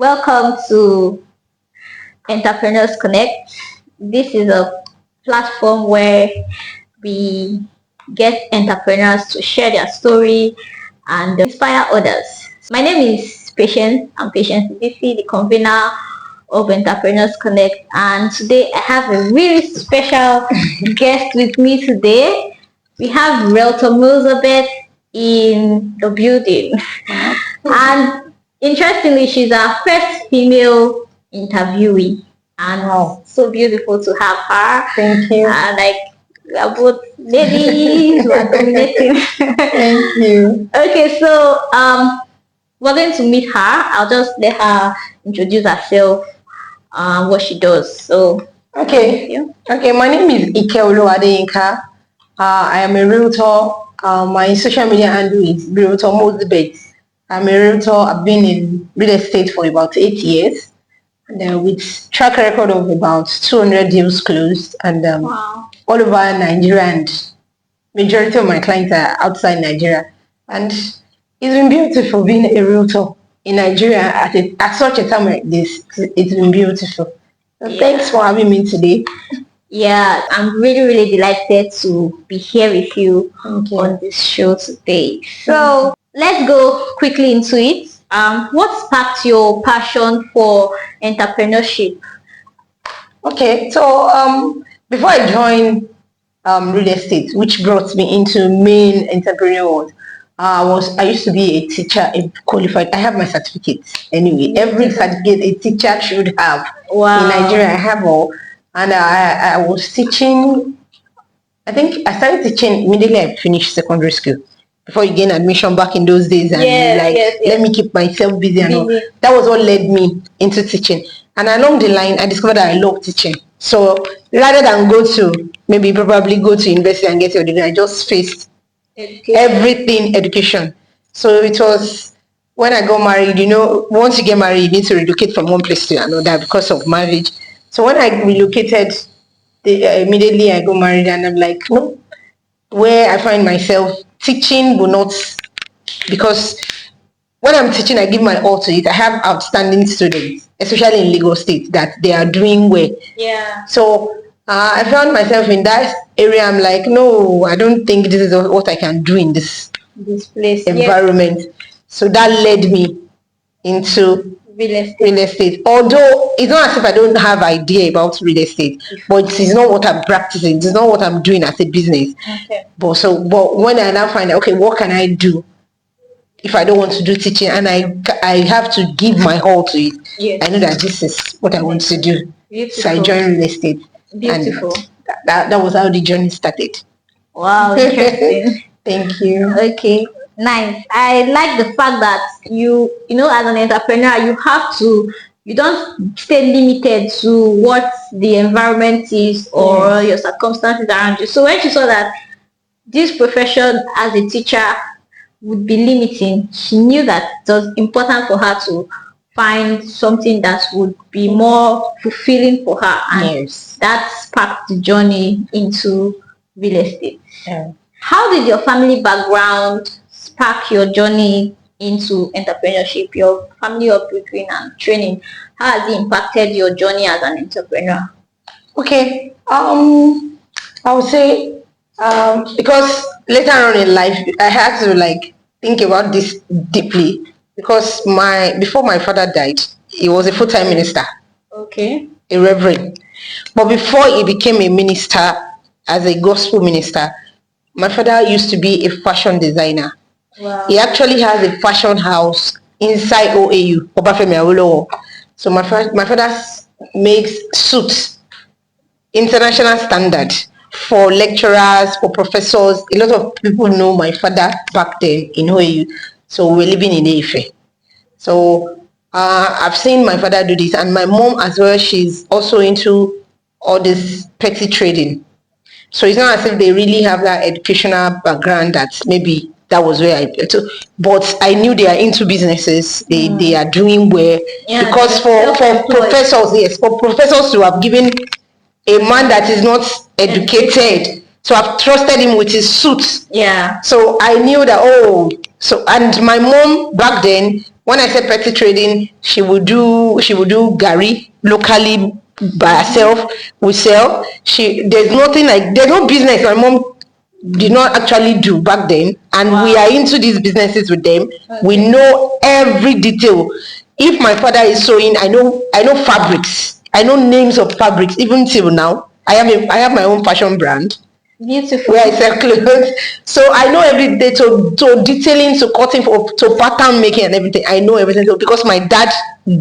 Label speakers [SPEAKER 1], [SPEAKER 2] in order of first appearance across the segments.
[SPEAKER 1] Welcome to Entrepreneurs Connect. This is a platform where we get entrepreneurs to share their story and inspire others. My name is Patience. I'm Patience DC, the convener of Entrepreneurs Connect, and today I have a really special guest with me today. We have Realtor Mozabeth in the building. And interestingly, she's our first female interviewee. And so beautiful to have her.
[SPEAKER 2] Thank you.
[SPEAKER 1] And we are both ladies who are dominating.
[SPEAKER 2] Thank you.
[SPEAKER 1] Okay, so we're going to meet her. I'll just let her introduce herself, what she does. So
[SPEAKER 2] Okay. My name is Ikeolu Adeyinka. I am a realtor. My social media handle is Realtor Mozabeth. I'm a realtor. I've been in real estate for about 8 years, and with track record of about 200 deals closed, and
[SPEAKER 1] wow.
[SPEAKER 2] all over Nigeria, and majority of my clients are outside Nigeria. And it's been beautiful being a realtor in Nigeria at such a time like this. It's been beautiful. So thanks for having me today.
[SPEAKER 1] Yeah, I'm really delighted to be here with you on this show today. So let's go quickly into it. What sparked your passion for entrepreneurship?
[SPEAKER 2] Okay, so before I joined real estate, which brought me into main entrepreneurial world, I used to be a teacher, a qualified. I have my certificates anyway. Every certificate a teacher should have.
[SPEAKER 1] Wow.
[SPEAKER 2] In Nigeria, I have all, and I was teaching. I think I started teaching immediately I finished secondary school. Before you gain admission back in those days, and let me keep myself busy and all. That was what led me into teaching. And along the line, I discovered that I love teaching. So rather than probably go to university and get your degree, I just faced everything education. So it was when I got married. Once you get married, you need to relocate from one place to another because of marriage. So when I relocated, immediately I got married, and I'm like, no, where I find myself teaching will not, because when I'm teaching, I give my all to it. I have outstanding students, especially in Lagos State, that they are doing well.
[SPEAKER 1] Yeah.
[SPEAKER 2] So I found myself in that area. I'm like, no, I don't think this is what I can do in this
[SPEAKER 1] place
[SPEAKER 2] environment. Yes. So that led me into
[SPEAKER 1] real estate.
[SPEAKER 2] Although it's not as if I don't have idea about real estate, but it's not what I'm practicing. It's not what I'm doing as a business.
[SPEAKER 1] Okay.
[SPEAKER 2] But when I now find out, okay, what can I do if I don't want to do teaching, and I have to give my all to it?
[SPEAKER 1] Yes.
[SPEAKER 2] I know that this is what I want to do.
[SPEAKER 1] Beautiful.
[SPEAKER 2] So I joined real estate.
[SPEAKER 1] Beautiful.
[SPEAKER 2] And that was how the journey started.
[SPEAKER 1] Wow, interesting.
[SPEAKER 2] Thank you.
[SPEAKER 1] Okay. Nice. I like the fact that you as an entrepreneur, you don't stay limited to what the environment is or your circumstances around you. So when she saw that this profession as a teacher would be limiting, she knew that it was important for her to find something that would be more fulfilling for her. And that sparked the journey into real estate.
[SPEAKER 2] Yeah.
[SPEAKER 1] How did your family background spark your journey into entrepreneurship, your family upbringing and training? How has it impacted your journey as an entrepreneur?
[SPEAKER 2] Okay. I would say because later on in life, I had to think about this deeply, because before my father died, he was a full-time minister.
[SPEAKER 1] Okay.
[SPEAKER 2] A reverend. But before he became a minister, as a gospel minister, my father used to be a fashion designer.
[SPEAKER 1] Wow.
[SPEAKER 2] He actually has a fashion house inside OAU, Obafemi Awolowo. So my father makes suits, international standard, for lecturers, for professors. A lot of people know my father back then in OAU. So we're living in Ife. So I've seen my father do this, and my mom as well. She's also into all this petty trading. So it's not as if they really have that educational background that maybe that was where I built. But I knew they are into businesses. They are doing well.
[SPEAKER 1] Yeah,
[SPEAKER 2] because for professors to have given a man that is not educated, so I've trusted him with his suits.
[SPEAKER 1] Yeah.
[SPEAKER 2] So I knew that, and my mom back then, When I said petty trading, she would do gari locally by herself. We sell. There's nothing like, there's no business my mom did not actually do back then, and we are into these businesses with them. We know every detail. If my father is sewing, I know fabrics. I know names of fabrics even till now. I have my own fashion brand
[SPEAKER 1] Beautiful.
[SPEAKER 2] where I sell clothes. So I know every day, to detailing, to cutting, to pattern making and everything. I know everything. So because my dad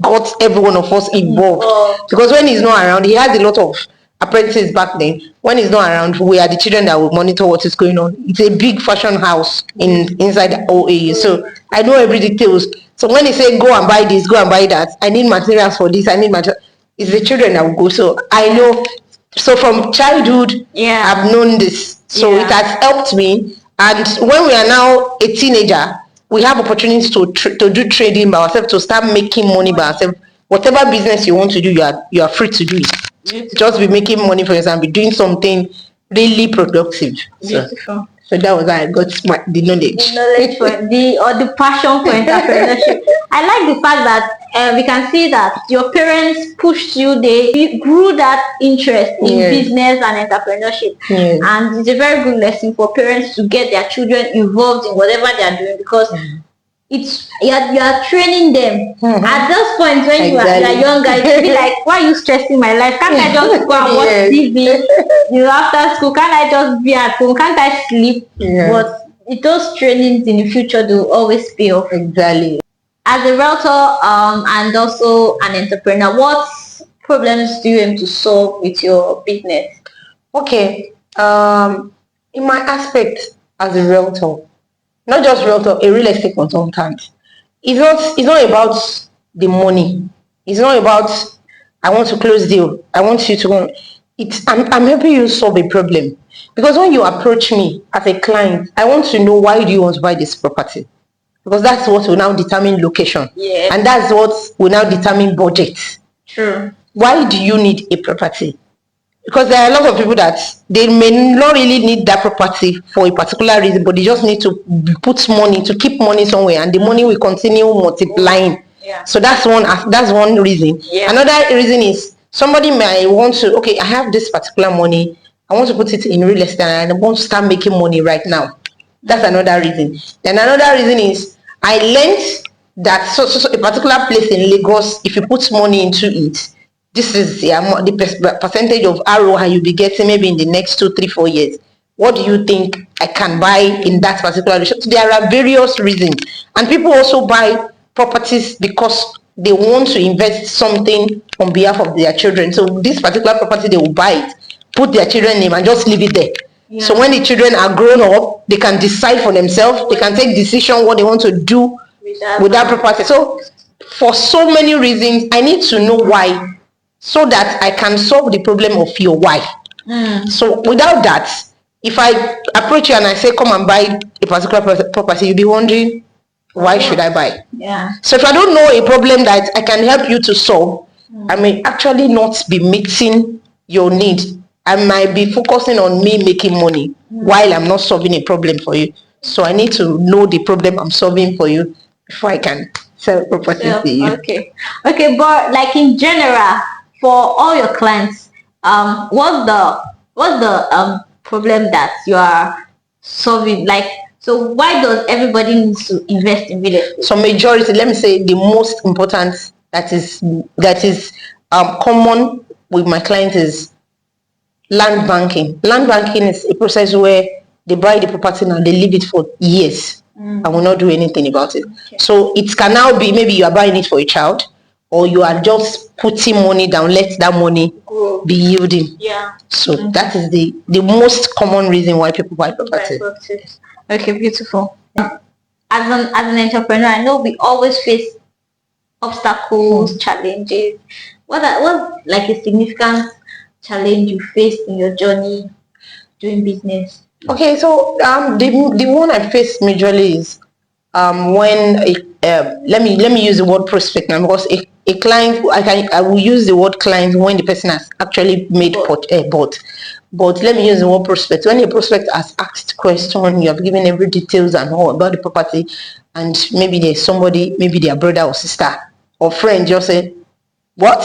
[SPEAKER 2] got every one of us involved. Because when he's not around, he has a lot of apprentices back then. When he's not around, we are the children that will monitor what is going on. It's a big fashion house inside the OA. So I know every details. So when he say go and buy this, go and buy that, I need materials for this, I need material. It's the children that will go. So I know. So from childhood, I've known this. So it has helped me. And when we are now a teenager, we have opportunities to do trading by ourselves, to start making money by ourselves. Whatever business you want to do, you are free to do it. Just be making money for yourself, be doing something really productive. So that was how I got the knowledge.
[SPEAKER 1] The knowledge for the passion for entrepreneurship. I like the fact that we can see that your parents pushed you, they grew that interest in business and entrepreneurship. And it's a very good lesson for parents to get their children involved in whatever they are doing, because you are training them. At those points when you are younger, you be like, why are you stressing my life? Can't I just go and watch TV? After school, can't I just be at home? Can't I sleep? But those trainings in the future, they will always pay off.
[SPEAKER 2] Exactly.
[SPEAKER 1] As a realtor and also an entrepreneur, what problems do you aim to solve with your business?
[SPEAKER 2] Okay. In my aspect as a realtor, not just realtor, a real estate consultant, it's not about the money. It's not about, I want to close deal, I want you to go. I'm helping you solve a problem. Because when you approach me as a client, I want to know, why do you want to buy this property? Because that's what will now determine location. And that's what will now determine budget.
[SPEAKER 1] True.
[SPEAKER 2] Why do you need a property? Because there are a lot of people that they may not really need that property for a particular reason, but they just need to put money, to keep money somewhere, and the money will continue multiplying. So that's one reason. Another reason is, somebody may want to, okay, I have this particular money, I want to put it in real estate and I want to start making money right now. That's another reason. Then another reason is, I learned that so a particular place in Lagos, if you put money into it, this is the percentage of ROI you'll be getting maybe in the next 2, 3, 4 years. What do you think I can buy in that particular region? So there are various reasons. And people also buy properties because they want to invest something on behalf of their children. So this particular property, they will buy it, put their children's name, and just leave it there. So when the children are grown up, they can decide for themselves. They can take decision what they want to do with that property. So for so many reasons, I need to know why, so that I can solve the problem of your why. So without that, if I approach you and I say, come and buy a particular property, you'll be wondering, why should I buy? So if I don't know a problem that I can help you to solve, I may actually not be meeting your need. I might be focusing on me making money while I'm not solving a problem for you. So I need to know the problem I'm solving for you before I can sell properties to you.
[SPEAKER 1] Okay, but like in general, for all your clients, what's the problem that you are solving? Like, so why does everybody need to invest in real estate?
[SPEAKER 2] So majority, let me say, the most important that is common with my clients is land banking. Land banking is a process where they buy the property and they leave it for years and will not do anything about it. So it can now be, maybe you are buying it for a child, or you are just putting money down, let that money be yielding. So that is the most common reason why people buy property.
[SPEAKER 1] Okay, beautiful. As an entrepreneur, I know we always face obstacles, challenges. What's like a significant challenge you faced in your journey doing business?
[SPEAKER 2] Okay, so the one I faced majorly is when let me use the word prospect now, because a client, I will use the word client when the person has actually made bought. But let me use the word prospect. When a prospect has asked question, you have given every details and all about the property, and maybe there's somebody, maybe their brother or sister or friend just say, what?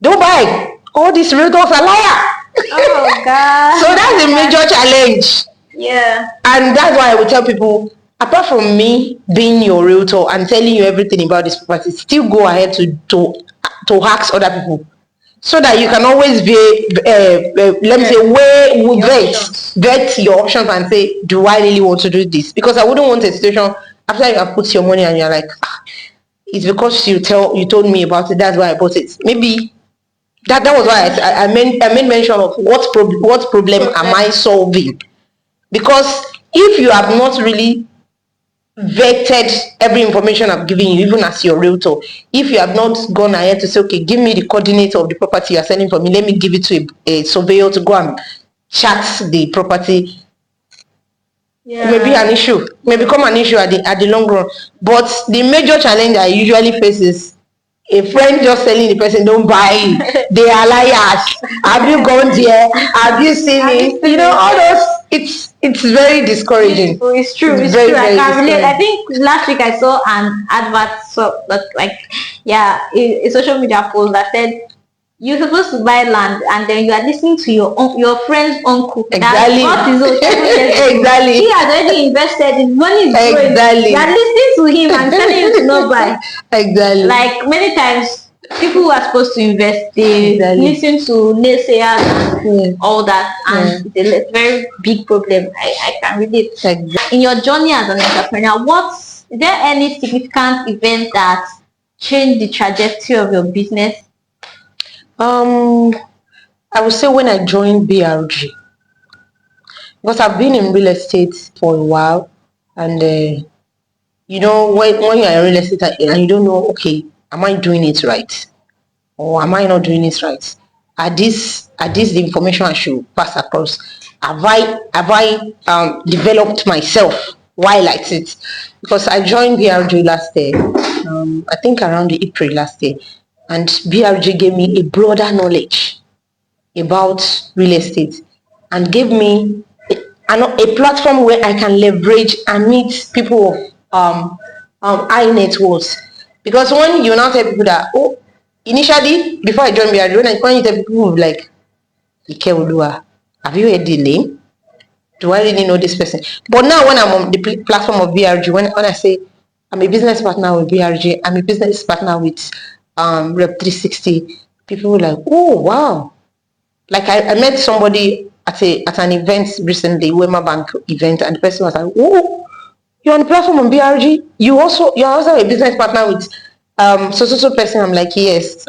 [SPEAKER 2] Don't buy. All these realtors are liar.
[SPEAKER 1] Oh God.
[SPEAKER 2] So that's a major challenge.
[SPEAKER 1] Yeah.
[SPEAKER 2] And that's why I would tell people, apart from me being your realtor and telling you everything about this property, still go ahead to ask other people, so that you can always be let me say vet your options and say, do I really want to do this? Because I wouldn't want a situation after you have put your money and you're like, it's because you told me about it, that's why I bought it. Maybe that was why I made mention of what problem am I solving. Because if you have not really vetted every information I've given you, even as your realtor, if you have not gone ahead to say, okay, give me the coordinates of the property you're selling for me, let me give it to a surveyor to go and chart the property, may be an issue, may become an issue at the long run. But the major challenge I usually face is a friend just telling the person, don't buy it, they are liars, have you gone there, have you seen it, all those. It's very discouraging.
[SPEAKER 1] It's true. It's
[SPEAKER 2] very,
[SPEAKER 1] true. I
[SPEAKER 2] very
[SPEAKER 1] can relate. I
[SPEAKER 2] discouraging.
[SPEAKER 1] think last week I saw an advert, so that a social media post that said you're supposed to buy land and then you are listening to your friend's uncle.
[SPEAKER 2] Exactly.
[SPEAKER 1] That is
[SPEAKER 2] Exactly.
[SPEAKER 1] He has already invested. His money is growing.
[SPEAKER 2] Exactly.
[SPEAKER 1] You are listening to him and telling you to not buy.
[SPEAKER 2] Exactly.
[SPEAKER 1] Like many times, people who are supposed to invest, they listen to naysayers and all that, and it's a very big problem. I can relate.
[SPEAKER 2] Exactly.
[SPEAKER 1] In your journey as an entrepreneur, is there any significant event that changed the trajectory of your business?
[SPEAKER 2] I would say when I joined BRG, because I've been in real estate for a while, and when you're in real estate and you don't know, okay, am I doing it right, or am I not doing it right? Are this the information I should pass across? Have I developed myself while at it? Because I joined BRG last year, I think around April last year, and BRG gave me a broader knowledge about real estate and gave me a platform where I can leverage and meet people of high net worth. Because when you now tell people that, initially before I joined BRD, when you tell people like, Ike Olua, have you heard the name? Do I really know this person? But now when I'm on the platform of BRG, when I say I'm a business partner with BRG, I'm a business partner with Rep 360, people were like, oh wow. Like I met somebody at an event recently, Wema Bank event, and the person was like, oh, you're on the platform on BRG? You're also a business partner with so person. I'm like, yes.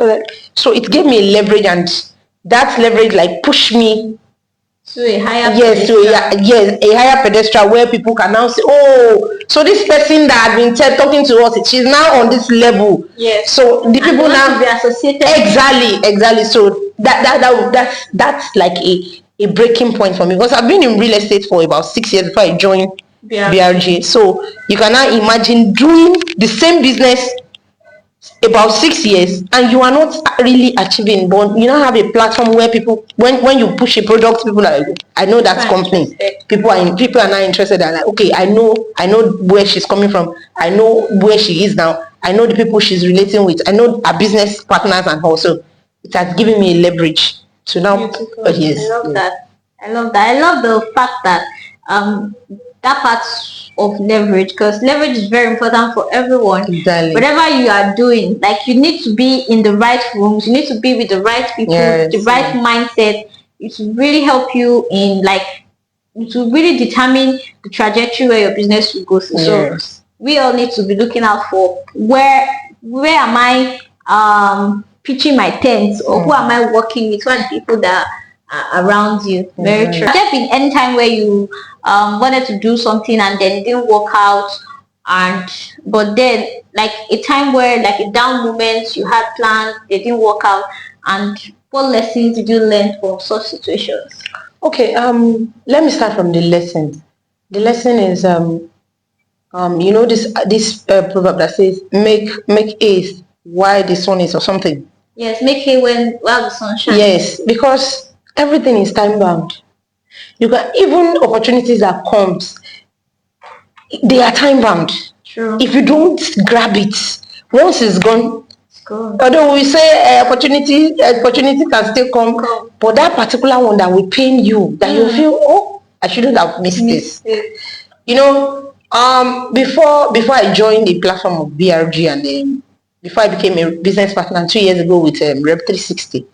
[SPEAKER 2] So it gave me a leverage, and that leverage like pushed me
[SPEAKER 1] to a higher
[SPEAKER 2] a higher pedestal where people can now say, oh, so this person that had been talking to us, she's now on this level.
[SPEAKER 1] Yes.
[SPEAKER 2] So the people now
[SPEAKER 1] be associated.
[SPEAKER 2] Exactly. So that's like a breaking point for me, because I've been in real estate for about 6 years before I joined BRG. So you can now imagine doing the same business about 6 years and you are not really achieving, but you now have a platform where people, when you push a product, people are like, I know that company, people are now interested, and like, okay, I know where she's coming from, I know where she is now, I know the people she's relating with, I know her business partners, and also it has given me a leverage to now.
[SPEAKER 1] Yes, I love that. I love the fact that that part of leverage, because leverage is very important for everyone.
[SPEAKER 2] Exactly.
[SPEAKER 1] Whatever you are doing, like you need to be in the right rooms, you need to be with the right people, the right mindset. It will really help you in it will really determine the trajectory where your business will go through. So we all need to be looking out for where am I pitching my tents, or who am I working with, what are the people that are around you. Very true. Has there been any time where you wanted to do something and then it didn't work out, but then like a time where like a down moment, you had plans, they didn't work out, and what lessons did you learn from such situations?
[SPEAKER 2] Okay, let me start from the lesson. The lesson is this proverb that says make haste while the sun is, or something.
[SPEAKER 1] Yes, make hay while the sun shines.
[SPEAKER 2] Yes, because everything is time bound. You can, even opportunities that comes, they are time bound.
[SPEAKER 1] True.
[SPEAKER 2] If you don't grab it, once it's gone. Although we say opportunity can still come, but that particular one that will pain you, that you feel, oh, I shouldn't have missed this. You know, before I joined the platform of BRG and before I became a business partner 2 years ago with Rep 360,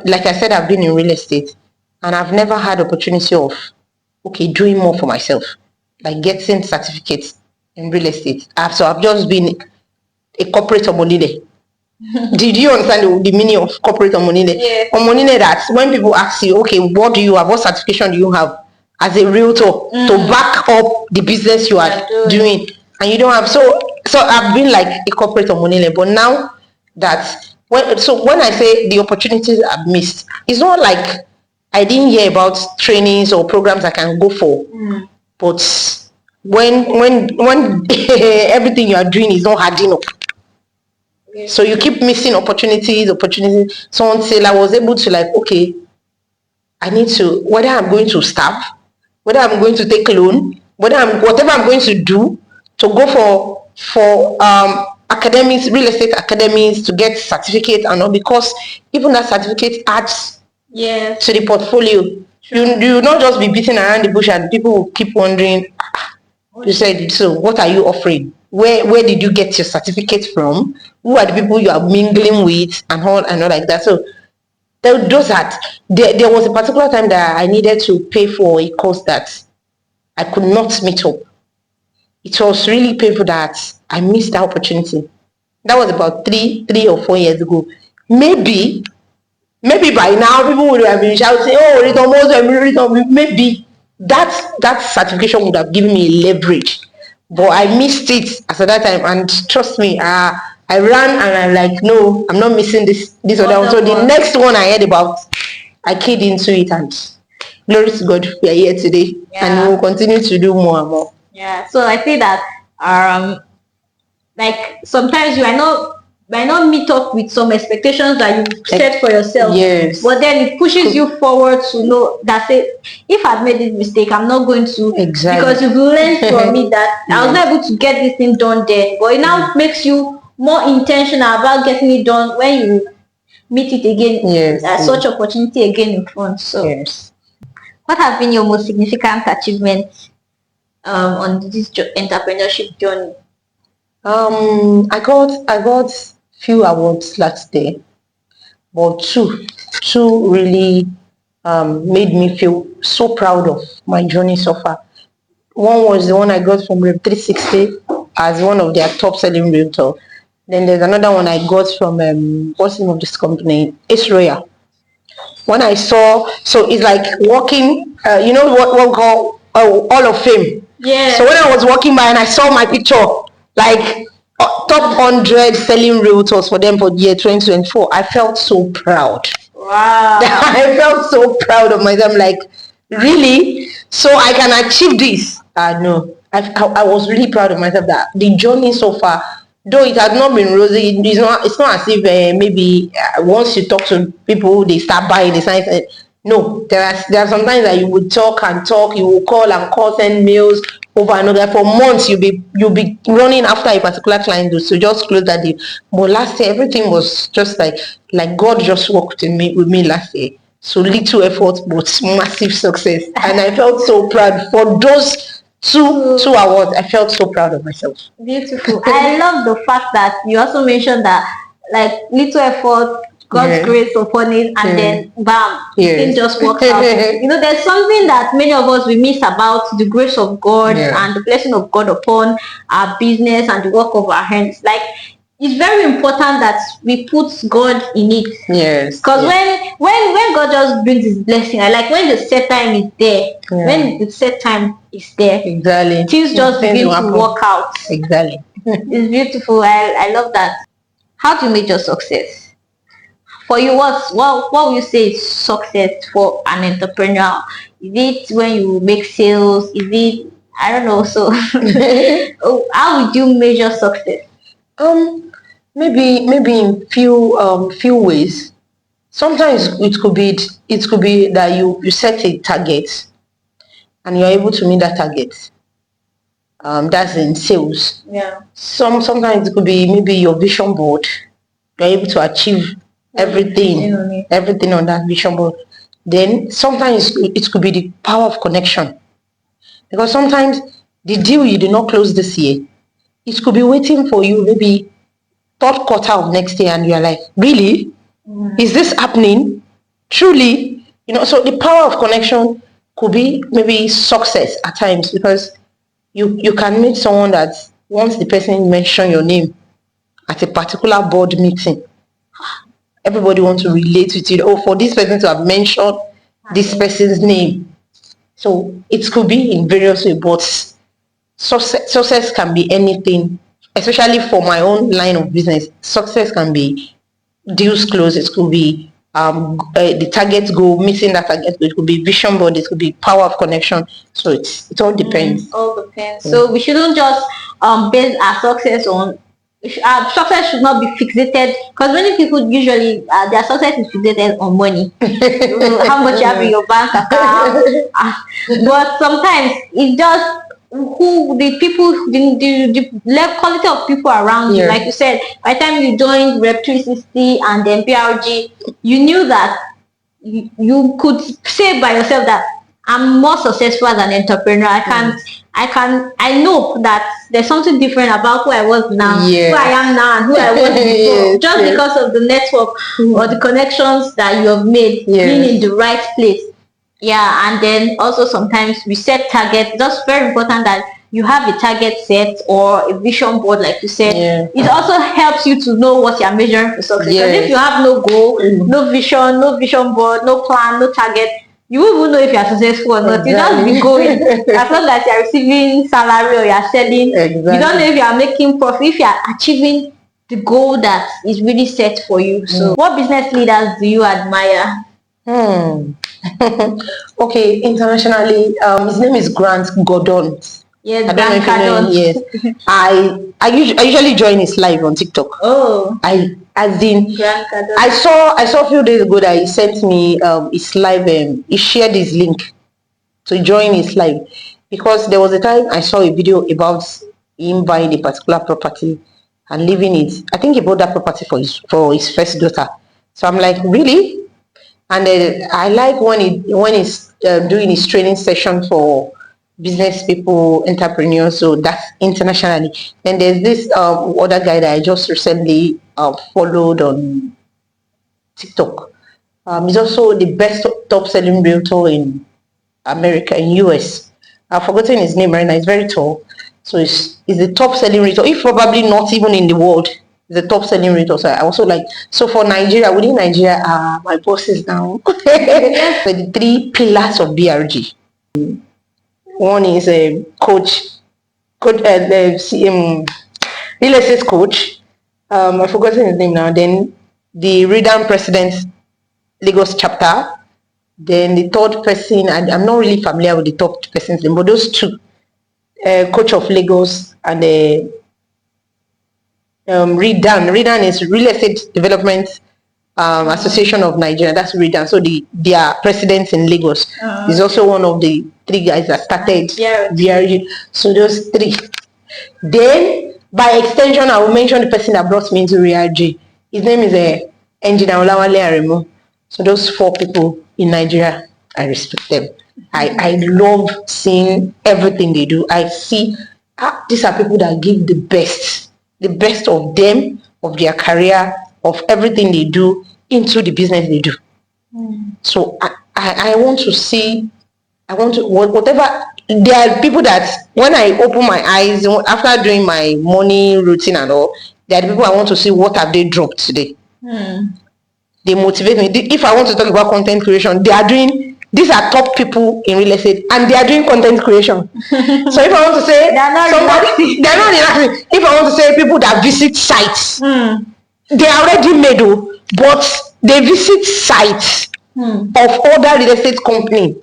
[SPEAKER 2] like I said, I've been in real estate, and I've never had opportunity of doing more for myself, like getting certificates in real estate. So I've just been a corporate omonile. Did you understand the meaning of corporate omonile?
[SPEAKER 1] Yes.
[SPEAKER 2] Omonile, that when people ask you, okay, what do you have? What certification do you have as a realtor to back up the business you are doing? And you don't have. So I've been like a corporate omonile, but now that when I say the opportunities I've missed, it's not like I didn't hear about trainings or programs I can go for, but when everything you are doing is not hard enough, so you keep missing opportunities. So until I was able to, like, okay, I need to, whether I'm going to staff, whether I'm going to take loan, whatever I'm going to do, to go for academics, real estate academies, to get certificate and all, because even that certificate adds to the portfolio. You not just be beating around the bush and people will keep wondering, you said, so what are you offering? Where did you get your certificate from? Who are the people you are mingling with, and all like that? So those that there was a particular time that I needed to pay for a course that I could not meet up. It was really painful that I missed that opportunity. That was about 3 or 4 years ago. Maybe by now people would have been shouting, oh, Mozabeth, maybe that certification would have given me a leverage, but I missed it at that time. And trust me, I ran and I'm like, no, I'm not missing this or that one. So the next one I heard about, I keyed into it, and glory to God, we are here today, and we will continue to do more and more.
[SPEAKER 1] Yeah. So I say that like sometimes you might not meet up with some expectations that you set for yourself.
[SPEAKER 2] Yes.
[SPEAKER 1] But then it pushes you forward to know that, say, if I've made this mistake, I'm not going to.
[SPEAKER 2] Exactly.
[SPEAKER 1] Because you've learned from it that I was not able to get this thing done then. But it now makes you more intentional about getting it done when you meet it again. Such opportunity again in front. So what have been your most significant achievements on this entrepreneurship journey?
[SPEAKER 2] I got few awards last day, but two really made me feel so proud of my journey so far. One was the one I got from Rep 360 as one of their top selling realtor. Then there's another one I got from what's the name of this company? It's Royal. When I saw, so it's like walking, you know what we call Hall of Fame.
[SPEAKER 1] Yeah.
[SPEAKER 2] So when I was walking by and I saw my picture, like top 100 selling realtors for them for the year 2024, I felt so proud.
[SPEAKER 1] Wow.
[SPEAKER 2] I felt so proud of myself. Like, really? So I can achieve this? No. I was really proud of myself that the journey so far, though it has not been rosy, it's not as if maybe once you talk to people, they start buying the signs. No, there are sometimes that you would talk, you will call, send mails over and over. For months you'll be running after a particular client to just close that deal. But last year everything was just like God just worked with me last year. So little effort but massive success. And I felt so proud for those two awards. I felt so proud of myself.
[SPEAKER 1] Beautiful. I love the fact that you also mentioned that, like, little effort, God's grace upon it, and then bam, it just works out. You know, there's something that many of us we miss about the grace of God and the blessing of God upon our business and the work of our hands. Like, it's very important that we put God in it.
[SPEAKER 2] Yes.
[SPEAKER 1] Because when God just brings His blessing, like when the set time is there, when the set time is there,
[SPEAKER 2] exactly,
[SPEAKER 1] things just begin to work out.
[SPEAKER 2] Exactly.
[SPEAKER 1] It's beautiful. I love that. How do you measure success? For you, what would you say is success for an entrepreneur? Is it when you make sales? Is it, I don't know. So how would you measure success?
[SPEAKER 2] Maybe in few ways. Sometimes it could be that you set a target and you're able to meet that target. That's in sales.
[SPEAKER 1] Yeah.
[SPEAKER 2] Sometimes it could be maybe your vision board. You're able to achieve everything on that vision board. Then sometimes it could be the power of connection. Because sometimes the deal you did not close this year, it could be waiting for you maybe third quarter of next year, and you're like, really? Is this happening? Truly? So the power of connection could be maybe success at times, because you can meet someone that once the person mention your name at a particular board meeting, everybody wants to relate with you. Oh, for this person to have mentioned this person's name. So it could be in various ways, but success can be anything, especially for my own line of business. Success can be deals closed, it could be the target goal, meeting that target goal, it could be vision board, it could be power of connection. So it all depends.
[SPEAKER 1] All depends. So we shouldn't just base our success on. Our success should not be fixated, because many people usually their success is fixated on money. How much you have in your bank account. But sometimes it's just who the people, the quality of people around you. Like you said, by the time you joined Rep 360 and then PRG, you knew that you could say by yourself that I'm more successful as an entrepreneur. I know that there's something different about who I was now, who I am now, and who I was before, just because of the network or the connections that you have made, being in the right place. Yeah, and then also sometimes we set targets. That's very important that you have a target set or a vision board, like you said. It also helps you to know what you're measuring for success. Because if you have no goal, no vision board, no plan, no target, you won't even know if you're successful or not. You just be going. As long as you're receiving salary or you're selling, you don't know if you're making profit, if you're achieving the goal that is really set for you. So what business leaders do you admire?
[SPEAKER 2] Okay, internationally, his name is Grant Gordon.
[SPEAKER 1] Yes,
[SPEAKER 2] I don't know if you know him. Yes, I usually join his live on TikTok.
[SPEAKER 1] Oh,
[SPEAKER 2] I saw a few days ago that he sent me his live. He shared his link to join his live, because there was a time I saw a video about him buying a particular property and leaving it. I think he bought that property for his first daughter. So I'm like, really? And I like when he's doing his training session for business people, entrepreneurs. So that's internationally. Then there's this other guy that I just recently followed on TikTok. He's also the best top-selling realtor in America, in US. I've forgotten his name right now. He's very tall. So he's the top-selling realtor, if probably not even in the world. The top selling rate also. I also like, so for Nigeria, within Nigeria, my bosses now. The 3 pillars of BRG. One is a coach, real estate coach. I've forgotten his name now. Then the Redan President Lagos chapter. Then the third person, I'm not really familiar with the third person's name, but those two, coach of Lagos and the Redan is Real Estate Development Association of Nigeria. That's Redan. So their president in Lagos is also one of the 3 guys that started VRG. So those 3. Then by extension, I will mention the person that brought me into VRG. His name is Engineer Olawale Aremu. So those 4 people in Nigeria, I respect them. I love seeing everything they do. I see these are people that give the best of them, of their career, of everything they do into the business they do. So I want to see, whatever, there are people that when I open my eyes, after doing my morning routine and all, there are people I want to see what have they dropped today. They motivate me. If I want to talk about content creation, these are top people in real estate and they are doing content creation. So if I want to say they're not relaxing. If I want to say people that visit sites, they are already made, but they visit sites of other real estate company.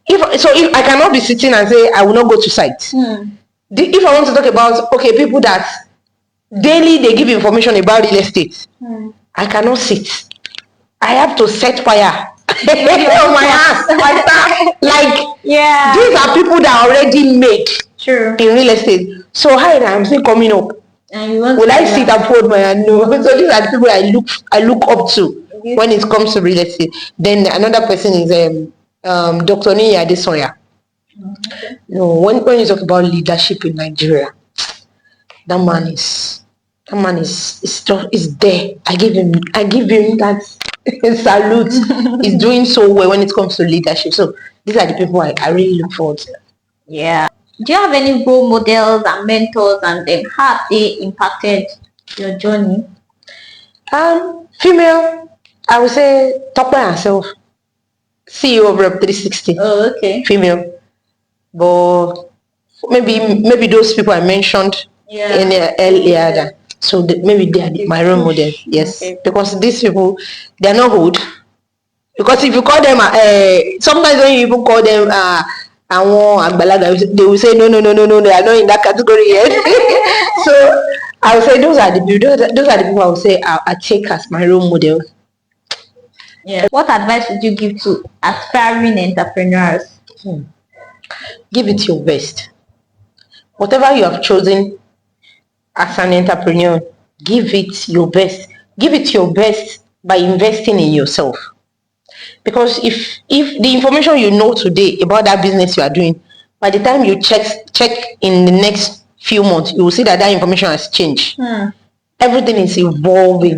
[SPEAKER 2] If I cannot be sitting and say I will not go to sites. If I want to talk about people that daily they give information about real estate, I cannot sit. I have to set fire on my ass. These are people that are already made.
[SPEAKER 1] True.
[SPEAKER 2] in real estate. So hi, I'm still coming up.
[SPEAKER 1] And you want
[SPEAKER 2] Will
[SPEAKER 1] to
[SPEAKER 2] I
[SPEAKER 1] do
[SPEAKER 2] sit
[SPEAKER 1] that?
[SPEAKER 2] and fold my hand? No. So these are the people I look up to when it comes to real estate. Then another person is Dr. Niya Adesoya.
[SPEAKER 1] Okay.
[SPEAKER 2] No, when you talk about leadership in Nigeria, that man is there. I give him that salute. He's doing so well when it comes to leadership. So these are the people I really look forward to.
[SPEAKER 1] Yeah. Do you have any role models and mentors, and then how have they impacted your journey?
[SPEAKER 2] Female, I would say Topper herself, CEO of Rep 360.
[SPEAKER 1] Oh, okay.
[SPEAKER 2] Female, but maybe those people I mentioned in earlier. So maybe they are my role models. Yes,
[SPEAKER 1] Okay.
[SPEAKER 2] because these people, they are not old. Because if you call them, sometimes when you even call them, àwọn àgbàlagbà, they will say no, they are not in that category yet. So I would say those are the people I would say I take as my role model.
[SPEAKER 1] Yeah. What advice would you give to aspiring entrepreneurs?
[SPEAKER 2] Give it your best. Whatever you have chosen as an entrepreneur, give it your best. Give it your best by investing in yourself. Because if the information you know today about that business you are doing, by the time you check in the next few months, you will see that information has changed. Everything is evolving.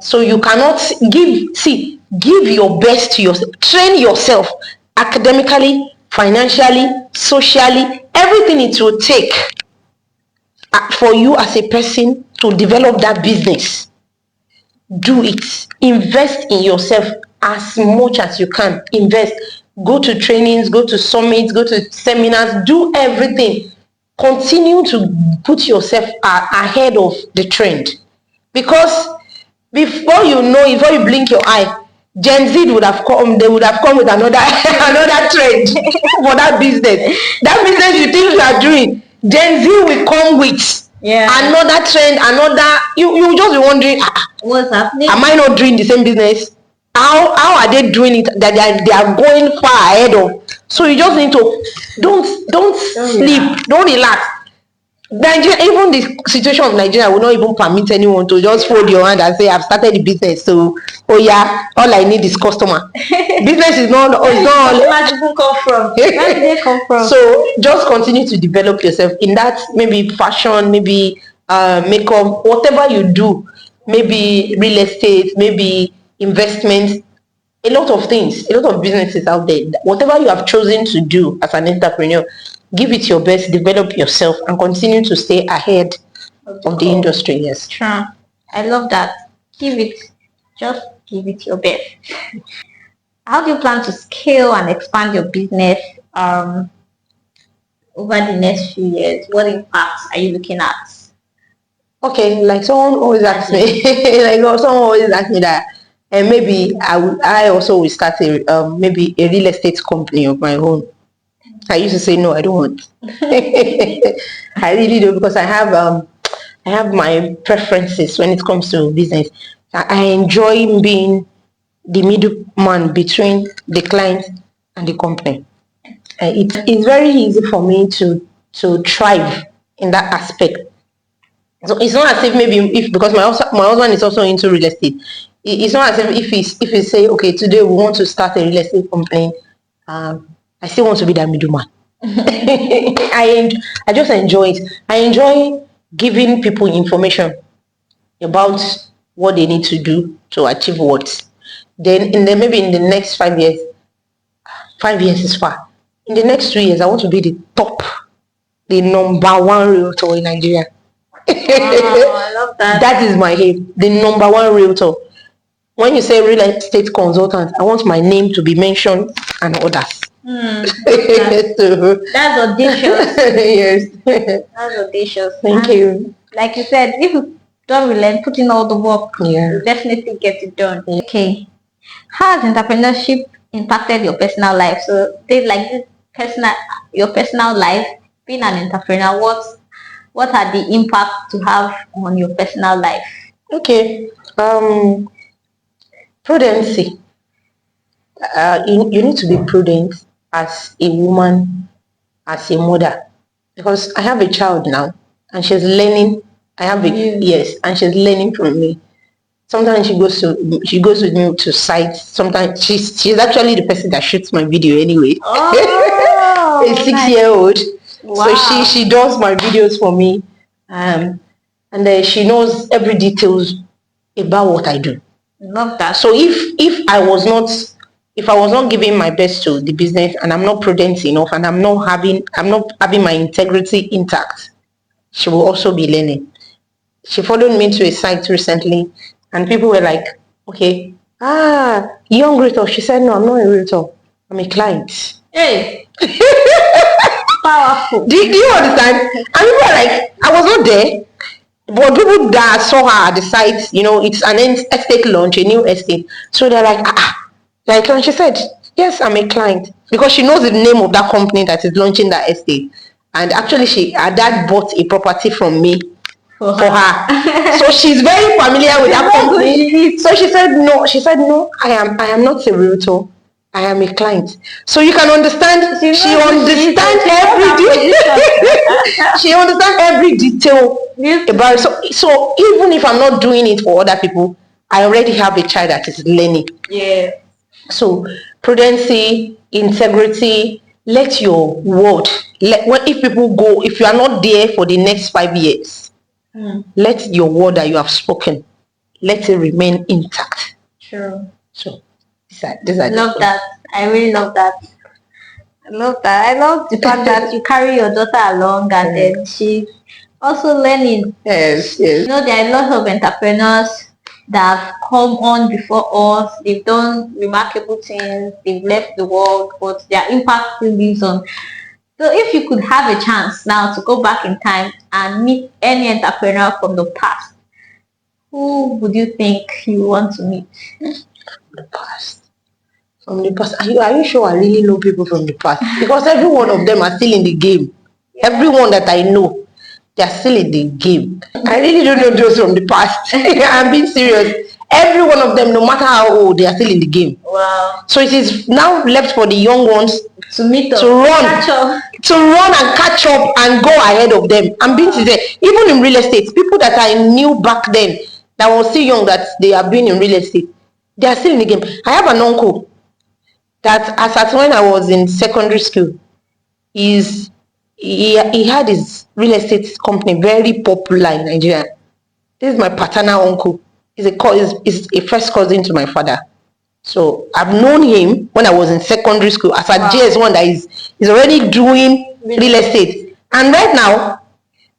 [SPEAKER 2] So you cannot give your best to yourself. Train yourself academically, financially, socially, everything it will take for you as a person to develop that business. Do it. Invest in yourself as much as you can. Invest. Go to trainings, go to summits, go to seminars, do everything. Continue to put yourself ahead of the trend. Because before you blink your eye, Gen Z would have come, they would have come with another another trend for that business. That business you think you are doing, Gen Z will come with another trend, you just be wondering,
[SPEAKER 1] what's happening?
[SPEAKER 2] Am I not doing the same business? How are they doing it that they are going far ahead of? So you just need to don't sleep, don't relax. Nigeria, even the situation of Nigeria will not even permit anyone to just fold your hand and say, I've started the business. So, oh yeah, all I need is customer. Business is not, it's not all.
[SPEAKER 1] Where did people come from? Where did they come from?
[SPEAKER 2] So just continue to develop yourself in that, maybe fashion, maybe makeup, whatever you do, maybe real estate, maybe investments, a lot of things, a lot of businesses out there. Whatever you have chosen to do as an entrepreneur, give it your best, develop yourself, and continue to stay ahead of the industry. Yes.
[SPEAKER 1] Sure. I love that. Just give it your best. How do you plan to scale and expand your business over the next few years? What impacts are you looking at?
[SPEAKER 2] Okay, like someone always asks me, someone always asks me that, and maybe I also will start maybe a real estate company of my own. I used to say no, I don't want. I really do, because I have my preferences when it comes to business. I enjoy being the middleman between the client and the company. It's very easy for me to thrive in that aspect. So it's not as if maybe if because my husband is also into real estate. It's not as if he say, okay, today we want to start a real estate company. I still want to be that middleman. I just enjoy it. I enjoy giving people information about what they need to do to achieve what. Then maybe in the next 5 years, 5 years is far. In the next 2 years, I want to be the number one realtor in Nigeria.
[SPEAKER 1] I love that.
[SPEAKER 2] That is my aim. The number one realtor. When you say real estate consultant, I want my name to be mentioned and others.
[SPEAKER 1] That's audacious.
[SPEAKER 2] Yes.
[SPEAKER 1] That's audacious.
[SPEAKER 2] Thank you.
[SPEAKER 1] Like you said, if you don't relent, put in all the work,
[SPEAKER 2] you
[SPEAKER 1] definitely get it done. Okay. How has entrepreneurship impacted your personal life? So, your personal life, being an entrepreneur, what are the impacts to have on your personal life?
[SPEAKER 2] Okay. Prudency. You need to be prudent as a woman, as a mother. because I have a child now, and she's learning. I have a yes, and she's learning from me. Sometimes she goes with me to sites. Sometimes she's actually the person that shoots my video anyway.
[SPEAKER 1] Oh,
[SPEAKER 2] a 6-year-old.
[SPEAKER 1] Wow.
[SPEAKER 2] So she does my videos for me, and then she knows every details about what I do.
[SPEAKER 1] Love that.
[SPEAKER 2] So if I was not giving my best to the business, and I'm not prudent enough, and I'm not having my integrity intact, she will also be learning. She followed me to a site recently, and people were like, okay, young realtor. She said, no, I'm not a realtor, I'm a client.
[SPEAKER 1] Hey. Powerful.
[SPEAKER 2] Do you understand? And people were like, I was not there, but people that saw her at the site, it's an estate launch, a new estate. So they're like, you're a client? She said, yes, I'm a client, because she knows the name of that company that is launching that estate. And actually, her dad bought a property from me for her. So she's very familiar with that company. So she said, no, I am not a realtor. I am a client. So you can understand, she understands every detail. She understands every detail about it. So even if I'm not doing it for other people, I already have a child that is learning.
[SPEAKER 1] Yeah.
[SPEAKER 2] So prudency, integrity, let your word, if you are not there for the next 5 years, let your word that you have spoken, let it remain intact.
[SPEAKER 1] True.
[SPEAKER 2] So these are
[SPEAKER 1] love that. I really love that. I love that. I love the fact that you carry your daughter along, and then she's also learning.
[SPEAKER 2] Yes.
[SPEAKER 1] There are a lot of entrepreneurs that have come on before us. They've done remarkable things. They've left the world, but their impact still lives on. So if you could have a chance now to go back in time and meet any entrepreneur from the past, who would you think you want to meet?
[SPEAKER 2] From the past. Are you sure I really know people from the past? Because every one of them are still in the game. Everyone that I know, they are still in the game. I really don't know those from the past. I'm being serious. Every one of them, no matter how old, they are still in the game.
[SPEAKER 1] Wow.
[SPEAKER 2] So it is now left for the young ones
[SPEAKER 1] to meet up,
[SPEAKER 2] to run,
[SPEAKER 1] to
[SPEAKER 2] run and catch up and go ahead of them. I'm being sincere. Even in real estate, people that I knew back then that was still young, that they have been in real estate, they are still in the game. I have an uncle that, as at when I was in secondary school, he had his real estate company very popular in Nigeria. This is my paternal uncle. He's a first cousin to my father. So I've known him when I was in secondary school as a JS1 that is already doing real estate. And right now,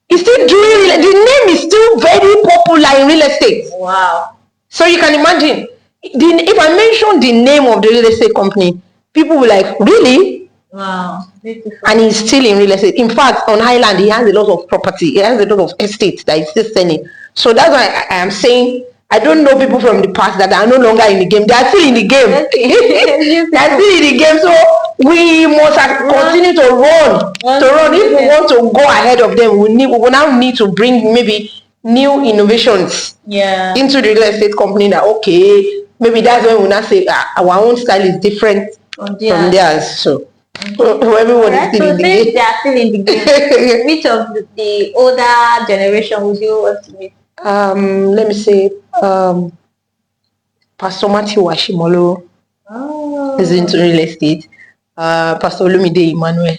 [SPEAKER 2] he's still doing the name is still very popular in real estate.
[SPEAKER 1] Wow.
[SPEAKER 2] So you can imagine, if I mention the name of the real estate company, people will like, really?
[SPEAKER 1] Wow. Beautiful.
[SPEAKER 2] And he's still in real estate. In fact, on Highland, he has a lot of property. He has a lot of estates that he's still selling. So that's why I am saying, I don't know people from the past that are no longer in the game. They are still in the game. They are still in the game. So we must continue to run. If we want to go ahead of them, we will now need to bring maybe new innovations into the real estate company. That okay, maybe that's when we now say our own style is different from theirs. So everyone is still in the game.
[SPEAKER 1] They are still in the game. Which of the older generation would you want to meet?
[SPEAKER 2] Let me say, Pastor Matthew Washimolo is into real estate. Pastor Olumide Emmanuel.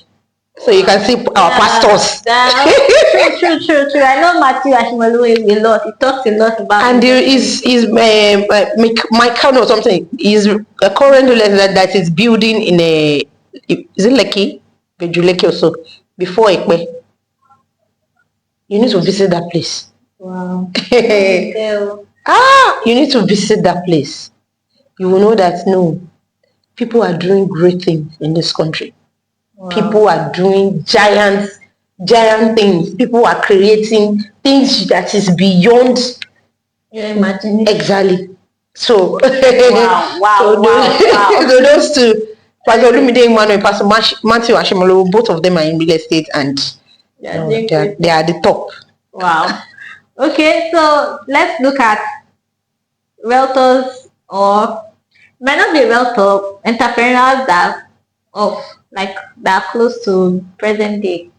[SPEAKER 2] So you can see our pastors.
[SPEAKER 1] True. I know Matthew Washimolo a lot. He talks a lot about.
[SPEAKER 2] And there is my cousin or something. Is a current real estate that is building in a. Is it Lekki? Lekki or so. Before Ekpe. You need to visit that place.
[SPEAKER 1] Wow.
[SPEAKER 2] You need to visit that place. You will know that people are doing great things in this country. Wow. People are doing giant things. People are creating things that is beyond
[SPEAKER 1] your imagination.
[SPEAKER 2] Exactly. So
[SPEAKER 1] wow.
[SPEAKER 2] So those two, Pastor Olumide Emmanuel, Pastor Matthew Ashimolo, both of them are in real estate, and they are the top.
[SPEAKER 1] Wow. Okay, so let's look at realtors, or might not be realtor, entrepreneurs that are close to present day.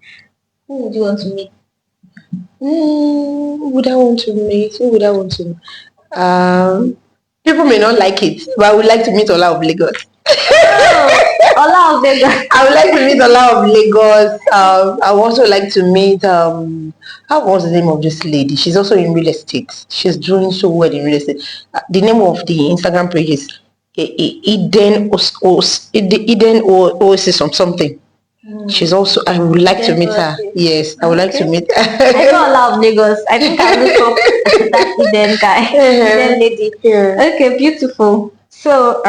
[SPEAKER 1] Who would you want to meet?
[SPEAKER 2] Who would I want to meet? Who would I want to meet? People may not like it, but I would like to meet Ola of Lagos.
[SPEAKER 1] Oh, Ola of Lagos.
[SPEAKER 2] I would like to meet Ola of Lagos. I would also like to meet how was the name of this lady? She's also in real estate. She's doing so well in real estate. The name of the Instagram page is Eden Oasis or something. She's also. I would like to meet her. Yes, I would like to meet her.
[SPEAKER 1] I know Ola of Lagos. I think I look up that Eden guy, Eden lady.
[SPEAKER 2] Yeah.
[SPEAKER 1] Okay, beautiful. So,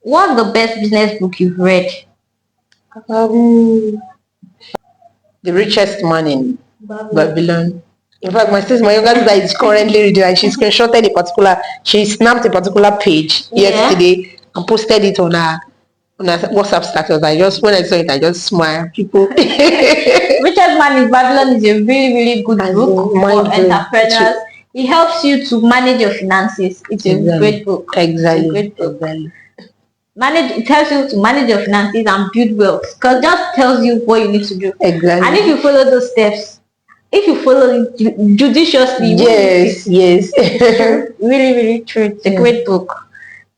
[SPEAKER 1] what's the best business book you've read?
[SPEAKER 2] The Richest Man in Babylon. In fact, my younger sister is currently reading, and she screenshotted she snapped a particular page yesterday and posted it on her WhatsApp status. When I saw it, I just smiled. People.
[SPEAKER 1] Richest Man in Babylon is a really, really good book for entrepreneurs. It helps you to manage your finances. It's a great book.
[SPEAKER 2] Exactly.
[SPEAKER 1] It's a great book. Exactly. It helps you to manage your finances and build wealth, because it just tells you what you need to do.
[SPEAKER 2] Exactly.
[SPEAKER 1] And if you follow those steps, if you follow it judiciously,
[SPEAKER 2] yes.
[SPEAKER 1] Really, really true. It's a great book.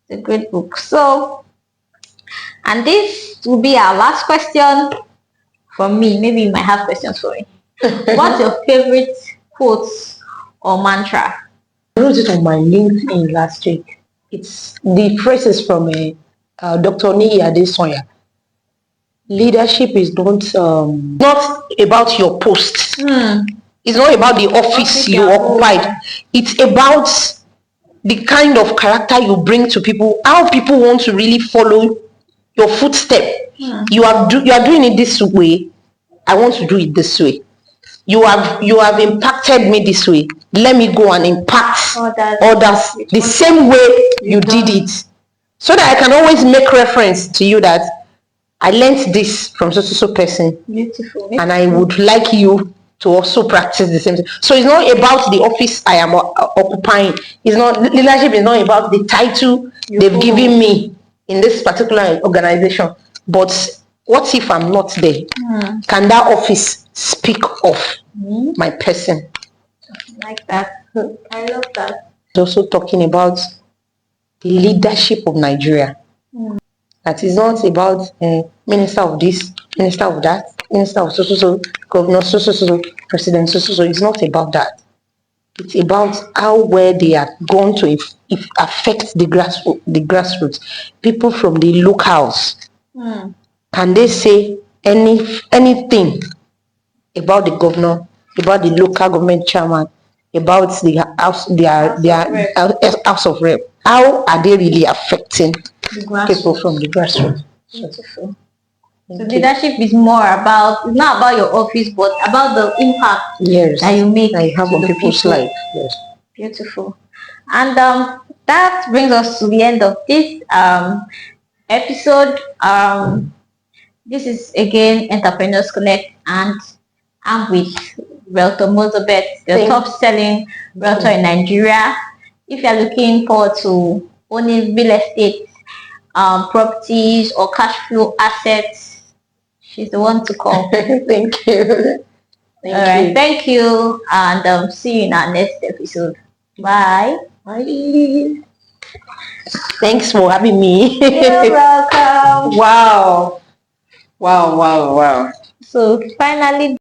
[SPEAKER 1] It's a great book. So, and this will be our last question from me. Maybe you might have questions for me. What's your favorite quote or mantra?
[SPEAKER 2] I wrote it on my LinkedIn last week. It's the phrases from Dr. Niyi Adesoya. Leadership is not about your post. It's not about the office you occupied. It's about the kind of character you bring to people, how people want to really follow your footstep. You are doing it this way. I want to do it this way. You have impacted me this way. Let me go and impact others the same way you did it, so that I can always make reference to you that I learned this from so person.
[SPEAKER 1] Beautiful.
[SPEAKER 2] And I would like you to also practice the same thing. So it's not about the office I am occupying. Leadership is not about the title they've given me in this particular organization. But what if I'm not there? Can that office speak of my person?
[SPEAKER 1] Like that. I love that.
[SPEAKER 2] Also talking about the leadership of Nigeria. That is not about minister of this, minister of that, minister of so, governor so, president so. It's not about that. It's about how well they are going to affect the grassroots, people from the locals. Can they say anything about the governor, about the local government chairman, about the house of rep? How are they really affecting people from the grassroots?
[SPEAKER 1] Beautiful. So leadership is more about, it's not about your office, but about the impact that you make
[SPEAKER 2] that you have on people's life. Yes.
[SPEAKER 1] Beautiful. And that brings us to the end of this episode. This is again Entrepreneurs Connect, and I'm with Realtor Mozabeth, the top-selling realtor in Nigeria. If you're looking forward to owning real estate, properties or cash flow assets, she's the one to call.
[SPEAKER 2] Thank you.
[SPEAKER 1] Thank you, and see you in our next episode. Bye.
[SPEAKER 2] Bye. Thanks for having me.
[SPEAKER 1] You're welcome.
[SPEAKER 2] Wow. So
[SPEAKER 1] finally